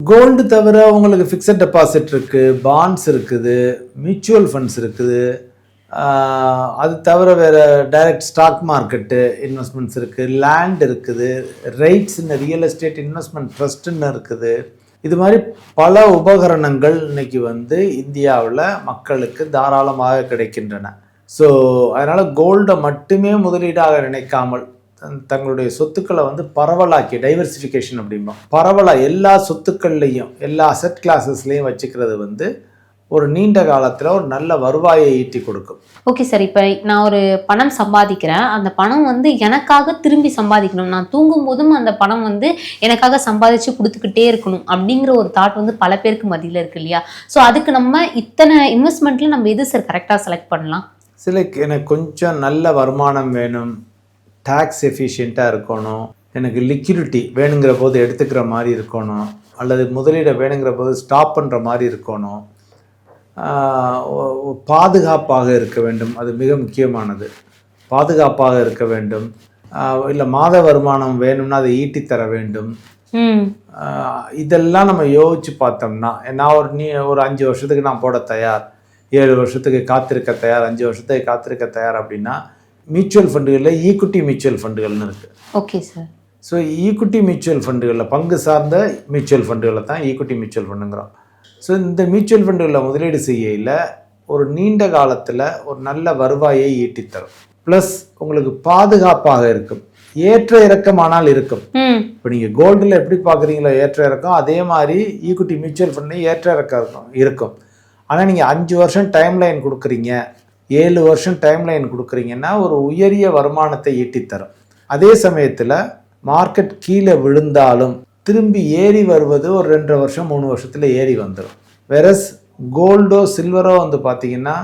Gold தவிர உங்களுக்கு fixed deposit இருக்குது, பாண்ட்ஸ் இருக்குது, மியூச்சுவல் ஃபண்ட்ஸ் இருக்குது, அது தவிர வேறு டைரக்ட் ஸ்டாக் மார்க்கெட்டு இன்வெஸ்ட்மெண்ட்ஸ் இருக்குது, லேண்ட் இருக்குது, ரைட்ஸ்ன்னு ரியல் எஸ்டேட் இன்வெஸ்ட்மெண்ட் ட்ரஸ்ட்டுன்னு இருக்குது. இது மாதிரி பல உபகரணங்கள் இன்னைக்கு இந்தியாவில் மக்களுக்கு தாராளமாக கிடைக்கின்றன. ஸோ அதனால் கோல்டை மட்டுமே முதலீடாக நினைக்காமல் தங்களுடைய சொத்துக்களை பரவலாக்கி டைவர்சிஃபிகேஷன் அப்படிம்போம், பரவலாக எல்லா சொத்துக்கள்லையும் எல்லா அசெட் கிளாஸஸ்லையும் வச்சுக்கிறது ஒரு நீண்ட காலத்தில் ஒரு நல்ல வருவாயை ஈட்டி கொடுக்கும். ஓகே சார், இப்போ நான் ஒரு பணம் சம்பாதிக்கிறேன், அந்த பணம் எனக்காக திரும்பி சம்பாதிக்கணும், நான் தூங்கும் போதும் அந்த பணம் எனக்காக சம்பாதிச்சு கொடுத்துக்கிட்டே இருக்கணும் அப்படிங்கிற ஒரு தாட் பல பேருக்கு மத்தியில் இருக்கு இல்லையா? ஸோ அதுக்கு நம்ம இத்தனை இன்வெஸ்ட்மெண்ட்டில் நம்ம எது சார் கரெக்டாக செலக்ட் பண்ணலாம்? எனக்கு கொஞ்சம் நல்ல வருமானம் வேணும், டேக்ஸ் எஃபிஷியண்ட்டாக இருக்கணும், எனக்கு லிக்விடிட்டி வேணுங்கிற போது எடுத்துக்கிற மாதிரி இருக்கணும், அல்லது முதலீடை வேணுங்கிற போது ஸ்டாப் பண்ணுற மாதிரி இருக்கணும், பாதுகாப்பாக இருக்க வேண்டும், அது மிக முக்கியமானது, பாதுகாப்பாக இருக்க வேண்டும், இல்லை மாத வருமானம் வேணும்னா அதை ஈட்டித்தர வேண்டும். இதெல்லாம் நம்ம யோசித்து பார்த்தோம்னா, நான் ஒரு 5 வருஷத்துக்கு நான் போட தயார், 7 வருஷத்துக்கு காத்திருக்க தயார், 5 வருஷத்துக்கு காத்திருக்க தயார் அப்படின்னா மியூச்சுவல் ஃபண்டுகளில் ஈக்விட்டி மியூச்சுவல் ஃபண்டுகள்னு இருக்குது. Okay sir. So equity mutual ஃபண்டுகளில் பங்கு சார்ந்த மியூச்சுவல் ஃபண்டுகளை தான் ஈக்விட்டி மியூச்சுவல் ஃபண்டுங்கிறோம். ஸோ இந்த மியூச்சுவல் ஃபண்டுகளில் முதலீடு செய்யல ஒரு நீண்ட காலத்தில் ஒரு நல்ல வருவாயை ஈட்டித்தரும், ப்ளஸ் உங்களுக்கு பாதுகாப்பாக இருக்கும், ஏற்ற இறக்கமானால் இருக்கும். இப்போ நீங்கள் கோல்டில் எப்படி பார்க்குறீங்களோ ஏற்ற இறக்கம், அதே மாதிரி ஈக்விட்டி மியூச்சுவல் ஃபண்ட்லேயும் ஏற்ற இறக்கம் இருக்கும். ஆனால் நீங்கள் 5 வருஷம் டைம் லைன் கொடுக்குறீங்க, 7 வருஷம் டைம் லைன் கொடுக்குறீங்கன்னா ஒரு உயரிய வருமானத்தை ஈட்டித்தரும். அதே சமயத்தில் மார்க்கெட் கீழே விழுந்தாலும் திரும்பி ஏறி வருவது ஒரு 2.5 வருஷம் 3 வருஷத்தில் ஏறி வந்துடும். வேறஸ் கோல்டோ சில்வரோ பார்த்தீங்கன்னா